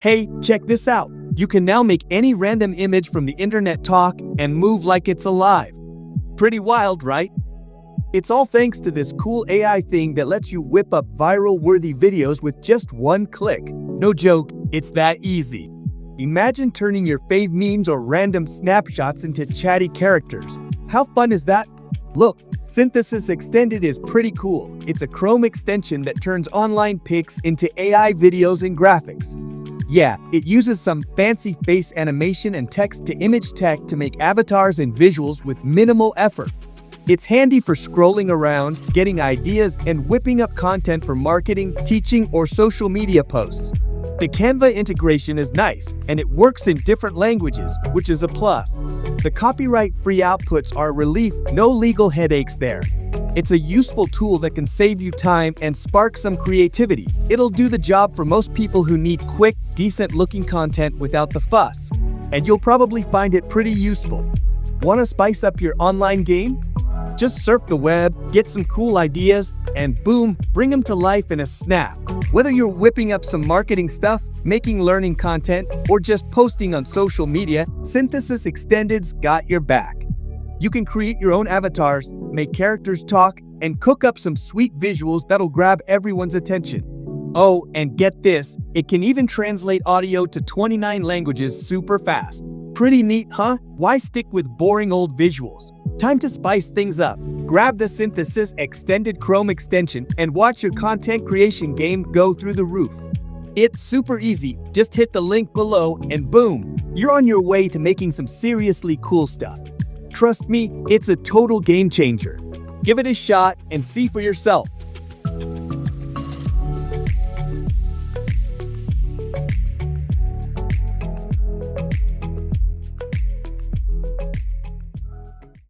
Hey, check this out. You can now make any random image from the internet talk and move like it's alive. Pretty wild, right? It's all thanks to this cool AI thing that lets you whip up viral-worthy videos with just one click. No joke, it's that easy. Imagine turning your fave memes or random snapshots into chatty characters. How fun is that? Look, Synthesys eXtended is pretty cool. It's a Chrome extension that turns online pics into AI videos and graphics. Yeah, it uses some fancy face animation and text-to-image tech to make avatars and visuals with minimal effort. It's handy for scrolling around, getting ideas, and whipping up content for marketing, teaching, or social media posts. The Canva integration is nice, and it works in different languages, which is a plus. The copyright-free outputs are a relief, no legal headaches there. It's a useful tool that can save you time and spark some creativity. It'll do the job for most people who need quick, decent-looking content without the fuss. And you'll probably find it pretty useful. Want to spice up your online game? Just surf the web, get some cool ideas, and boom, bring them to life in a snap. Whether you're whipping up some marketing stuff, making learning content, or just posting on social media, Synthesys eXtended's got your back. You can create your own avatars, make characters talk, and cook up some sweet visuals that'll grab everyone's attention. Oh, and get this, it can even translate audio to 29 languages super fast. Pretty neat, huh? Why stick with boring old visuals? Time to spice things up. Grab the Synthesys eXtended Chrome extension and watch your content creation game go through the roof. It's super easy. Just hit the link below and boom, you're on your way to making some seriously cool stuff. Trust me, it's a total game changer. Give it a shot and see for yourself.